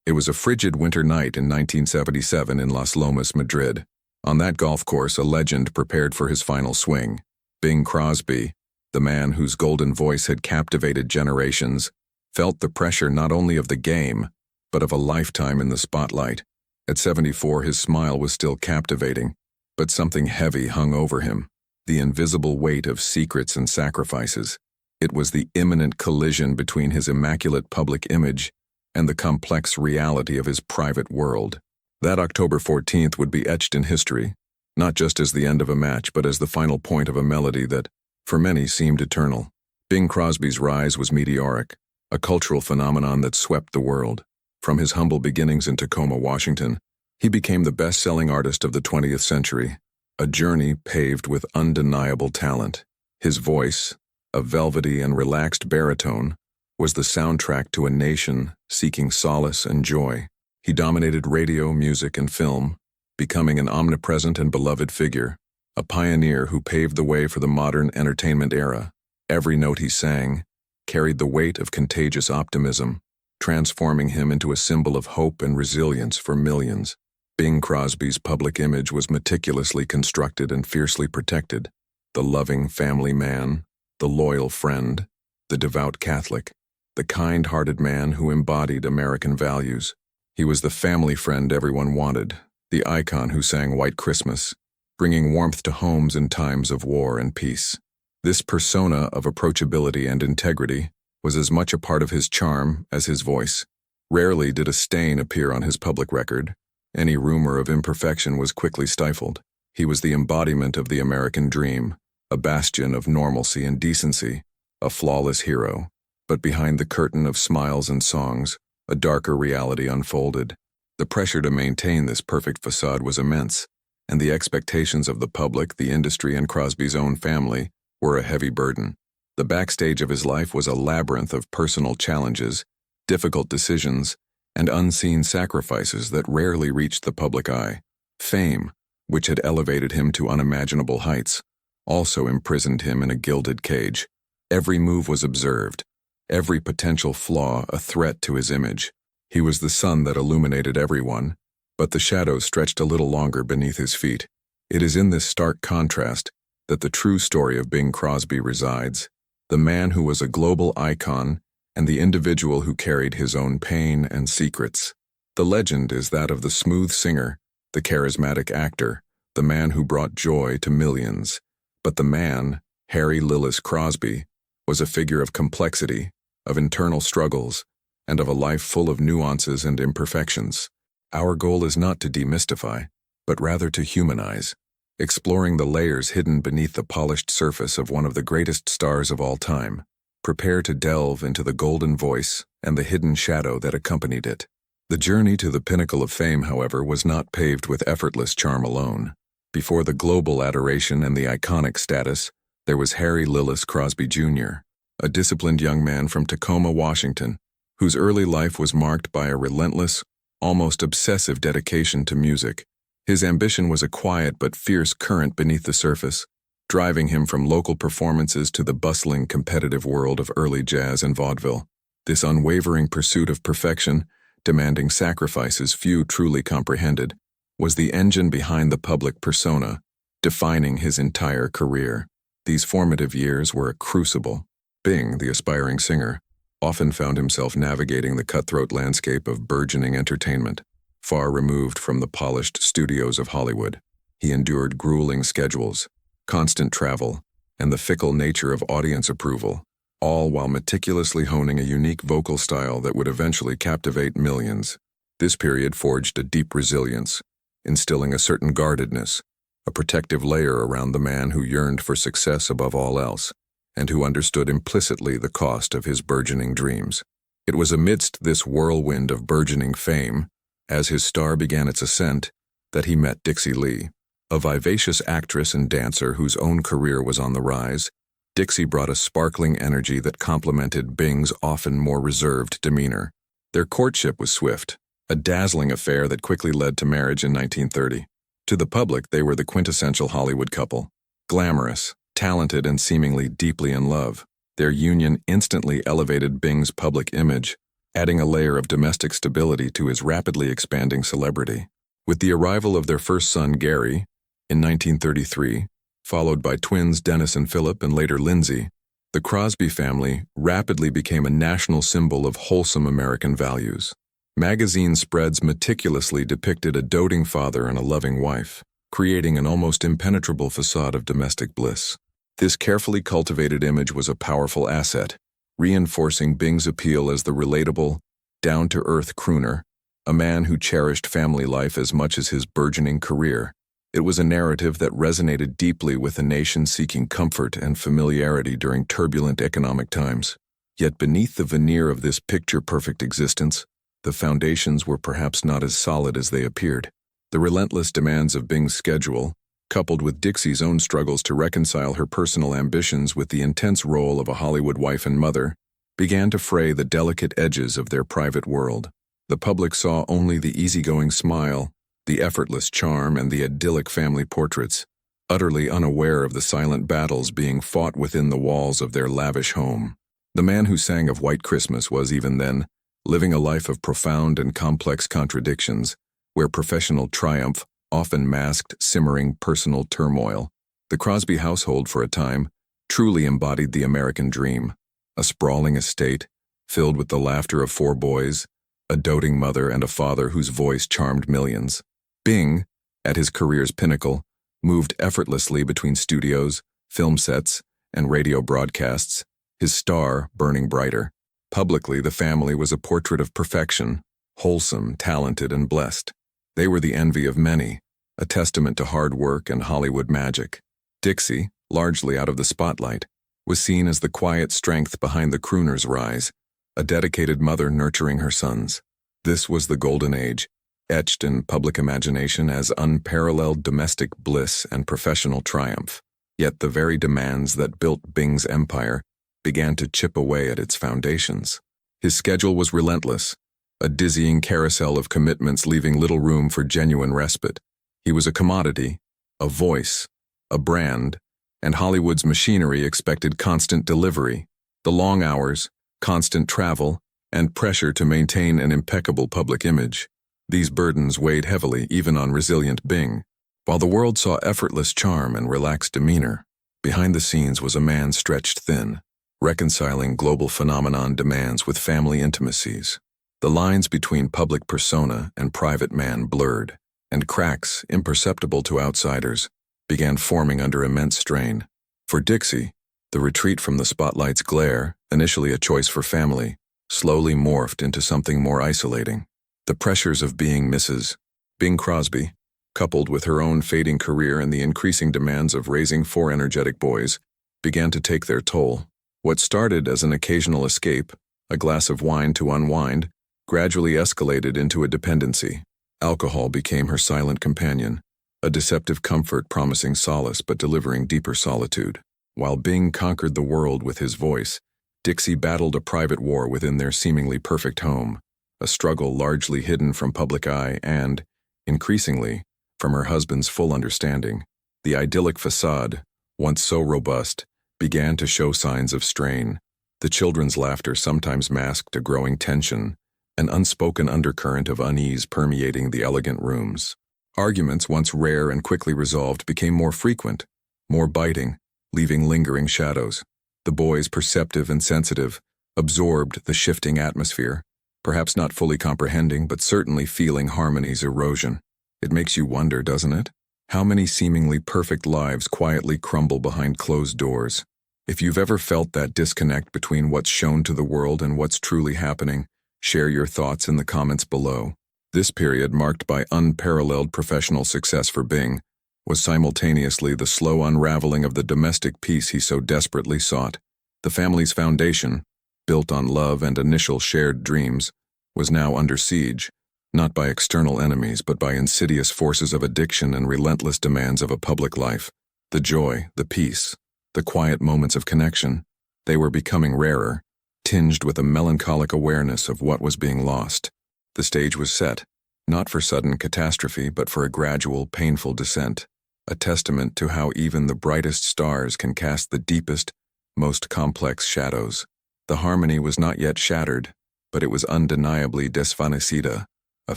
It was a frigid winter night in 1977 in Las Lomas, Madrid. On that golf course, a legend prepared for his final swing. Bing Crosby, the man whose golden voice had captivated generations, felt the pressure not only of the game, but of a lifetime in the spotlight. At 74, his smile was still captivating, but something heavy hung over him, the invisible weight of secrets and sacrifices. It was the imminent collision between his immaculate public image and the complex reality of his private world. That October 14th would be etched in history, not just as the end of a match, but as the final point of a melody that, for many, seemed eternal. Bing Crosby's rise was meteoric, a cultural phenomenon that swept the world. From his humble beginnings in Tacoma, Washington, he became the best-selling artist of the 20th century, a journey paved with undeniable talent. His voice, a velvety and relaxed baritone, was the soundtrack to a nation seeking solace and joy. He dominated radio, music, and film, becoming an omnipresent and beloved figure, a pioneer who paved the way for the modern entertainment era. Every note he sang carried the weight of contagious optimism, transforming him into a symbol of hope and resilience for millions. Bing Crosby's public image was meticulously constructed and fiercely protected. The loving family man, the loyal friend, the devout Catholic, the kind-hearted man who embodied American values. He was the family friend everyone wanted, the icon who sang White Christmas, bringing warmth to homes in times of war and peace. This persona of approachability and integrity was as much a part of his charm as his voice. Rarely did a stain appear on his public record. Any rumor of imperfection was quickly stifled. He was the embodiment of the American dream, a bastion of normalcy and decency, a flawless hero. But behind the curtain of smiles and songs, a darker reality unfolded. The pressure to maintain this perfect facade was immense, and the expectations of the public, the industry, and Crosby's own family were a heavy burden. The backstage of his life was a labyrinth of personal challenges, difficult decisions, and unseen sacrifices that rarely reached the public eye. Fame, which had elevated him to unimaginable heights, also imprisoned him in a gilded cage. Every move was observed, every potential flaw a threat to his image. He was the sun that illuminated everyone, but the shadows stretched a little longer beneath his feet. It is in this stark contrast that the true story of Bing Crosby resides, the man who was a global icon and the individual who carried his own pain and secrets. The legend is that of the smooth singer, the charismatic actor, the man who brought joy to millions. But the man, Harry Lillis Crosby, was a figure of complexity, of internal struggles, and of a life full of nuances and imperfections. Our goal is not to demystify, but rather to humanize, exploring the layers hidden beneath the polished surface of one of the greatest stars of all time. Prepare to delve into the golden voice and the hidden shadow that accompanied it. The journey to the pinnacle of fame, however, was not paved with effortless charm alone. Before the global adoration and the iconic status, there was Harry Lillis Crosby Jr., a disciplined young man from Tacoma, Washington, whose early life was marked by a relentless, almost obsessive dedication to music. His ambition was a quiet but fierce current beneath the surface, driving him from local performances to the bustling competitive world of early jazz and vaudeville. This unwavering pursuit of perfection, demanding sacrifices few truly comprehended, was the engine behind the public persona, defining his entire career. These formative years were a crucible. Bing, the aspiring singer, often found himself navigating the cutthroat landscape of burgeoning entertainment. Far removed from the polished studios of Hollywood, he endured grueling schedules, constant travel, and the fickle nature of audience approval, all while meticulously honing a unique vocal style that would eventually captivate millions. This period forged a deep resilience, instilling a certain guardedness, a protective layer around the man who yearned for success above all else, and who understood implicitly the cost of his burgeoning dreams. It was amidst this whirlwind of burgeoning fame, as his star began its ascent, that he met Dixie Lee. A vivacious actress and dancer whose own career was on the rise, Dixie brought a sparkling energy that complemented Bing's often more reserved demeanor. Their courtship was swift, a dazzling affair that quickly led to marriage in 1930. To the public, they were the quintessential Hollywood couple. Glamorous, talented, and seemingly deeply in love, their union instantly elevated Bing's public image, adding a layer of domestic stability to his rapidly expanding celebrity. With the arrival of their first son, Gary, in 1933, followed by twins Dennis and Philip and later Lindsay, the Crosby family rapidly became a national symbol of wholesome American values. Magazine spreads meticulously depicted a doting father and a loving wife, creating an almost impenetrable facade of domestic bliss. This carefully cultivated image was a powerful asset, reinforcing Bing's appeal as the relatable, down-to-earth crooner, a man who cherished family life as much as his burgeoning career. It was a narrative that resonated deeply with a nation seeking comfort and familiarity during turbulent economic times. Yet beneath the veneer of this picture-perfect existence, the foundations were perhaps not as solid as they appeared. The relentless demands of Bing's schedule, coupled with Dixie's own struggles to reconcile her personal ambitions with the intense role of a Hollywood wife and mother, began to fray the delicate edges of their private world. The public saw only the easygoing smile, the effortless charm, and the idyllic family portraits, utterly unaware of the silent battles being fought within the walls of their lavish home. The man who sang of White Christmas was, even then, living a life of profound and complex contradictions, where professional triumph often masked simmering personal turmoil. The Crosby household, for a time, truly embodied the American dream, a sprawling estate, filled with the laughter of 4 boys, a doting mother and a father whose voice charmed millions. Bing, at his career's pinnacle, moved effortlessly between studios, film sets, and radio broadcasts, his star burning brighter. Publicly, the family was a portrait of perfection, wholesome, talented, and blessed. They were the envy of many, a testament to hard work and Hollywood magic. Dixie, largely out of the spotlight, was seen as the quiet strength behind the crooner's rise, a dedicated mother nurturing her sons. This was the golden age, etched in public imagination as unparalleled domestic bliss and professional triumph. Yet the very demands that built Bing's empire began to chip away at its foundations. His schedule was relentless, a dizzying carousel of commitments leaving little room for genuine respite. He was a commodity, a voice, a brand, and Hollywood's machinery expected constant delivery. The long hours, constant travel, and pressure to maintain an impeccable public image. These burdens weighed heavily even on resilient Bing. While the world saw effortless charm and relaxed demeanor, behind the scenes was a man stretched thin, reconciling global phenomenon demands with family intimacies. The lines between public persona and private man blurred, and cracks, imperceptible to outsiders, began forming under immense strain. For Dixie, the retreat from the spotlight's glare, initially a choice for family, slowly morphed into something more isolating. The pressures of being Mrs. Bing Crosby, coupled with her own fading career and the increasing demands of raising 4 energetic boys, began to take their toll. What started as an occasional escape, a glass of wine to unwind, gradually escalated into a dependency. Alcohol became her silent companion, a deceptive comfort promising solace but delivering deeper solitude. While Bing conquered the world with his voice, Dixie battled a private war within their seemingly perfect home, a struggle largely hidden from public eye and, increasingly, from her husband's full understanding. The idyllic facade, once so robust, began to show signs of strain. The children's laughter sometimes masked a growing tension, an unspoken undercurrent of unease permeating the elegant rooms. Arguments, once rare and quickly resolved, became more frequent, more biting, leaving lingering shadows. The boys, perceptive and sensitive, absorbed the shifting atmosphere, perhaps not fully comprehending but certainly feeling harmony's erosion. It makes you wonder, doesn't it? How many seemingly perfect lives quietly crumble behind closed doors? If you've ever felt that disconnect between what's shown to the world and what's truly happening, share your thoughts in the comments below. This period, marked by unparalleled professional success for Bing, was simultaneously the slow unraveling of the domestic peace he so desperately sought. The family's foundation, built on love and initial shared dreams, was now under siege, not by external enemies but by insidious forces of addiction and relentless demands of a public life. The joy, the peace, the quiet moments of connection, they were becoming rarer, tinged with a melancholic awareness of what was being lost. The stage was set, not for sudden catastrophe but for a gradual, painful descent, a testament to how even the brightest stars can cast the deepest, most complex shadows. The harmony was not yet shattered, but it was undeniably desvanecida, a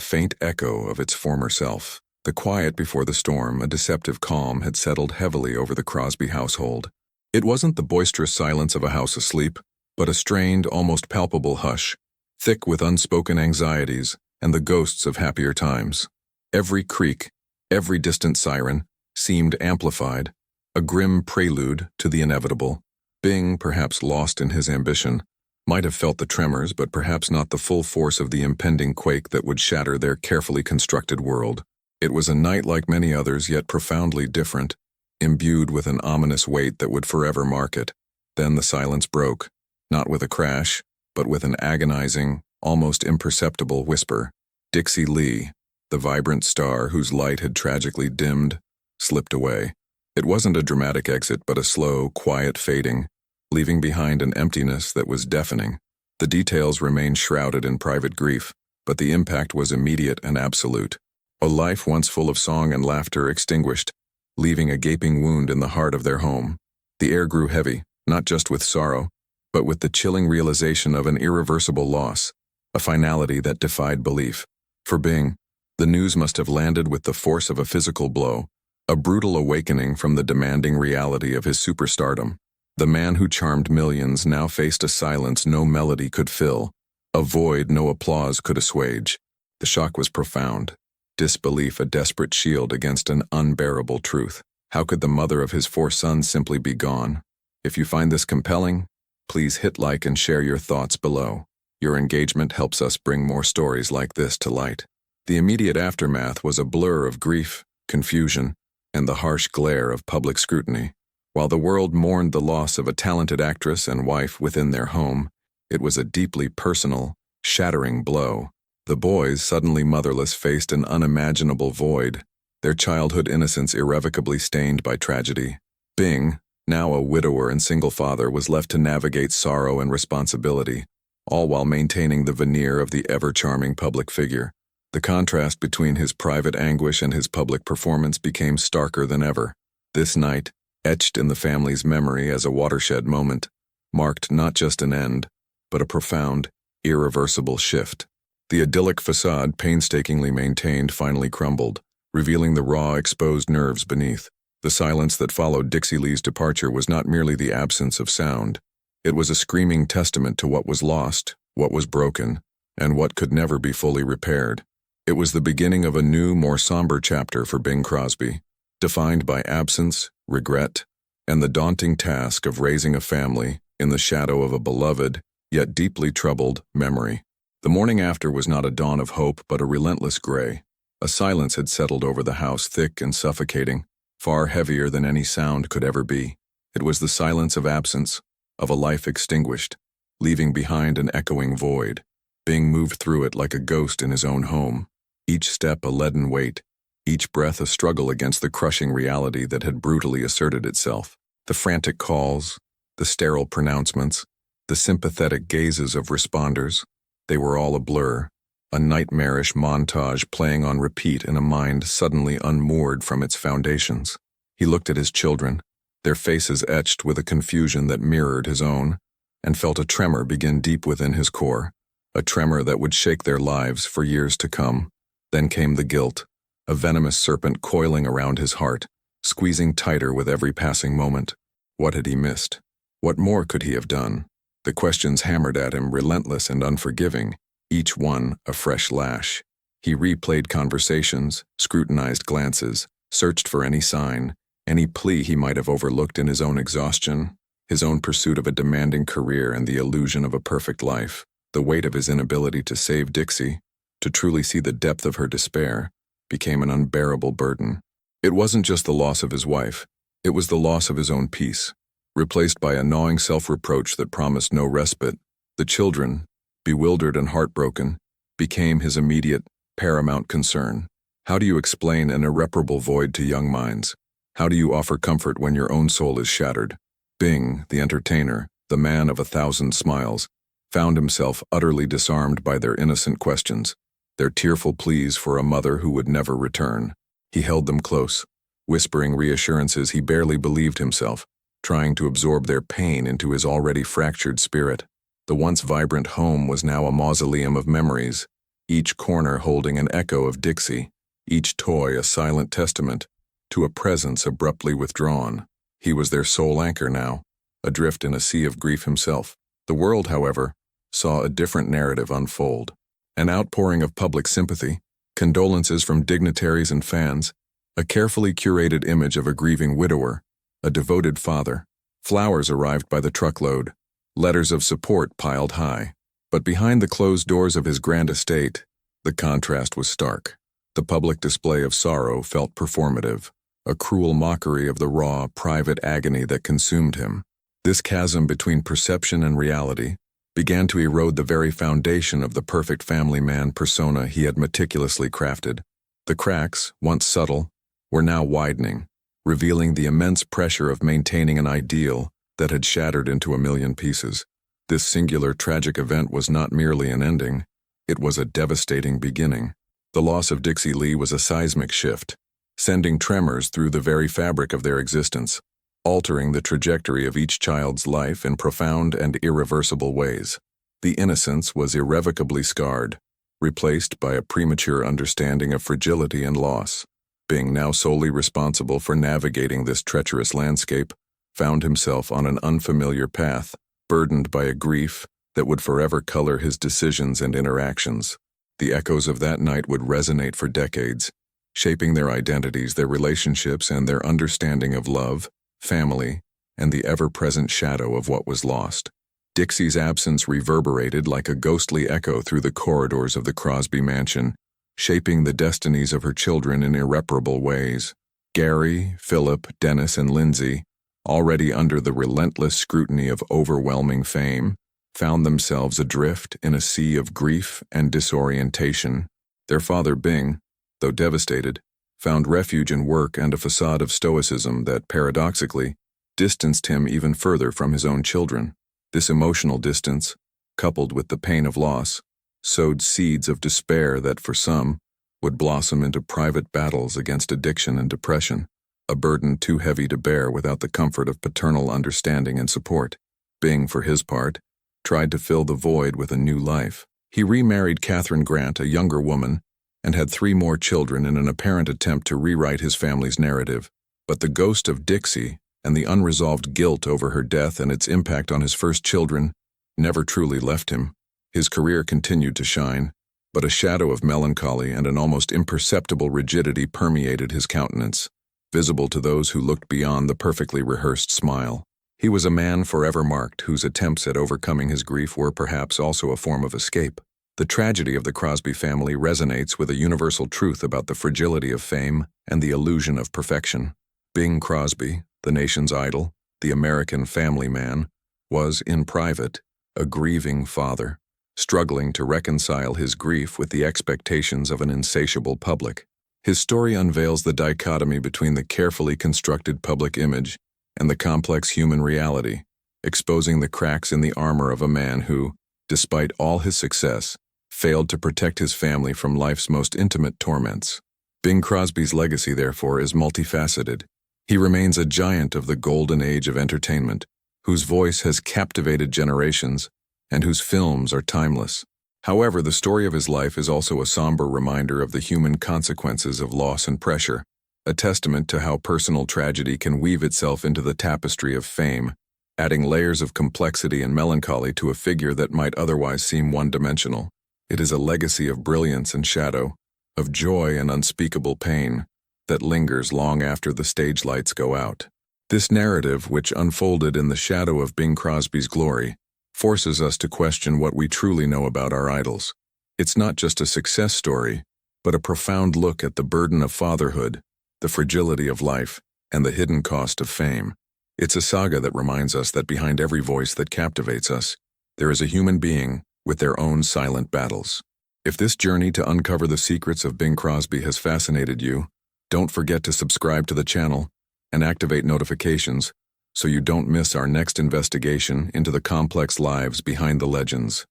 faint echo of its former self. The quiet before the storm, a deceptive calm, had settled heavily over the Crosby household. It wasn't the boisterous silence of a house asleep, but a strained, almost palpable hush, thick with unspoken anxieties and the ghosts of happier times. Every creak, every distant siren, seemed amplified, a grim prelude to the inevitable. Bing, perhaps lost in his ambition, might have felt the tremors, but perhaps not the full force of the impending quake that would shatter their carefully constructed world. It was a night like many others, yet profoundly different, imbued with an ominous weight that would forever mark it. Then the silence broke, not with a crash, but with an agonizing, almost imperceptible whisper. Dixie Lee, the vibrant star whose light had tragically dimmed, slipped away. It wasn't a dramatic exit, but a slow, quiet fading, leaving behind an emptiness that was deafening. The details remained shrouded in private grief, but the impact was immediate and absolute. A life once full of song and laughter extinguished, leaving a gaping wound in the heart of their home. The air grew heavy, not just with sorrow, but with the chilling realization of an irreversible loss, a finality that defied belief. For Bing, the news must have landed with the force of a physical blow, a brutal awakening from the demanding reality of his superstardom. The man who charmed millions now faced a silence no melody could fill, a void no applause could assuage. The shock was profound. Disbelief a desperate shield against an unbearable truth. How could the mother of his 4 sons simply be gone? If you find this compelling, please hit like and share your thoughts below. Your engagement helps us bring more stories like this to light. The immediate aftermath was a blur of grief, confusion, and the harsh glare of public scrutiny. While the world mourned the loss of a talented actress and wife within their home, it was a deeply personal, shattering blow. The boys, suddenly motherless, faced an unimaginable void, their childhood innocence irrevocably stained by tragedy. Bing, now a widower and single father, was left to navigate sorrow and responsibility, all while maintaining the veneer of the ever-charming public figure. The contrast between his private anguish and his public performance became starker than ever. This night, etched in the family's memory as a watershed moment, marked not just an end, but a profound, irreversible shift. The idyllic facade, painstakingly maintained, finally crumbled, revealing the raw, exposed nerves beneath. The silence that followed Dixie Lee's departure was not merely the absence of sound. It was a screaming testament to what was lost, what was broken, and what could never be fully repaired. It was the beginning of a new, more somber chapter for Bing Crosby, defined by absence, regret, and the daunting task of raising a family in the shadow of a beloved, yet deeply troubled, memory. The morning after was not a dawn of hope, but a relentless gray. A silence had settled over the house, thick and suffocating, far heavier than any sound could ever be. It was the silence of absence, of a life extinguished, leaving behind an echoing void. Bing moved through it like a ghost in his own home, each step a leaden weight, each breath a struggle against the crushing reality that had brutally asserted itself. The frantic calls, the sterile pronouncements, the sympathetic gazes of responders, they were all a blur, a nightmarish montage playing on repeat in a mind suddenly unmoored from its foundations. He looked at his children, their faces etched with a confusion that mirrored his own, and felt a tremor begin deep within his core, a tremor that would shake their lives for years to come. Then came the guilt, a venomous serpent coiling around his heart, squeezing tighter with every passing moment. What had he missed? What more could he have done? The questions hammered at him, relentless and unforgiving, each one a fresh lash. He replayed conversations, scrutinized glances, searched for any sign, any plea he might have overlooked in his own exhaustion, his own pursuit of a demanding career and the illusion of a perfect life. The weight of his inability to save Dixie, to truly see the depth of her despair, became an unbearable burden. It wasn't just the loss of his wife, it was the loss of his own peace. Replaced by a gnawing self-reproach that promised no respite, the children, bewildered and heartbroken, became his immediate, paramount concern. How do you explain an irreparable void to young minds? How do you offer comfort when your own soul is shattered? Bing, the entertainer, the man of 1,000 smiles, found himself utterly disarmed by their innocent questions, their tearful pleas for a mother who would never return. He held them close, whispering reassurances he barely believed himself, trying to absorb their pain into his already fractured spirit. The once vibrant home was now a mausoleum of memories, each corner holding an echo of Dixie, each toy a silent testament to a presence abruptly withdrawn. He was their sole anchor now, adrift in a sea of grief himself. The world, however, saw a different narrative unfold. An outpouring of public sympathy, condolences from dignitaries and fans, a carefully curated image of a grieving widower, a devoted father. Flowers arrived by the truckload, letters of support piled high. But behind the closed doors of his grand estate, the contrast was stark. The public display of sorrow felt performative, a cruel mockery of the raw, private agony that consumed him. This chasm between perception and reality began to erode the very foundation of the perfect family man persona he had meticulously crafted. The cracks, once subtle, were now widening, revealing the immense pressure of maintaining an ideal that had shattered into a million pieces. This singular tragic event was not merely an ending, it was a devastating beginning. The loss of Dixie Lee was a seismic shift, sending tremors through the very fabric of their existence, altering the trajectory of each child's life in profound and irreversible ways. The innocence was irrevocably scarred, replaced by a premature understanding of fragility and loss. Being now solely responsible for navigating this treacherous landscape, found himself on an unfamiliar path, burdened by a grief that would forever color his decisions and interactions. The echoes of that night would resonate for decades, shaping their identities, their relationships, and their understanding of love, family, and the ever-present shadow of what was lost. Dixie's absence reverberated like a ghostly echo through the corridors of the Crosby mansion, shaping the destinies of her children in irreparable ways. Gary, Philip, Dennis, and Lindsay, already under the relentless scrutiny of overwhelming fame, found themselves adrift in a sea of grief and disorientation. Their father, Bing, though devastated, found refuge in work and a facade of stoicism that, paradoxically, distanced him even further from his own children. This emotional distance, coupled with the pain of loss, sowed seeds of despair that, for some, would blossom into private battles against addiction and depression, a burden too heavy to bear without the comfort of paternal understanding and support. Bing, for his part, tried to fill the void with a new life. He remarried Catherine Grant, a younger woman, and had 3 more children in an apparent attempt to rewrite his family's narrative. But the ghost of Dixie and the unresolved guilt over her death and its impact on his first children never truly left him. His career continued to shine, but a shadow of melancholy and an almost imperceptible rigidity permeated his countenance, visible to those who looked beyond the perfectly rehearsed smile. He was a man forever marked, whose attempts at overcoming his grief were perhaps also a form of escape. The tragedy of the Crosby family resonates with a universal truth about the fragility of fame and the illusion of perfection. Bing Crosby, the nation's idol, the American family man, was, in private, a grieving father, struggling to reconcile his grief with the expectations of an insatiable public. His story unveils the dichotomy between the carefully constructed public image and the complex human reality, exposing the cracks in the armor of a man who, despite all his success, failed to protect his family from life's most intimate torments. Bing Crosby's legacy, therefore, is multifaceted. He remains a giant of the golden age of entertainment, whose voice has captivated generations and whose films are timeless. However, the story of his life is also a somber reminder of the human consequences of loss and pressure, a testament to how personal tragedy can weave itself into the tapestry of fame, adding layers of complexity and melancholy to a figure that might otherwise seem one-dimensional. It is a legacy of brilliance and shadow, of joy and unspeakable pain, that lingers long after the stage lights go out. This narrative, which unfolded in the shadow of Bing Crosby's glory, forces us to question what we truly know about our idols. It's not just a success story, but a profound look at the burden of fatherhood, the fragility of life, and the hidden cost of fame. It's a saga that reminds us that behind every voice that captivates us, there is a human being with their own silent battles. If this journey to uncover the secrets of Bing Crosby has fascinated you, don't forget to subscribe to the channel and activate notifications so you don't miss our next investigation into the complex lives behind the legends.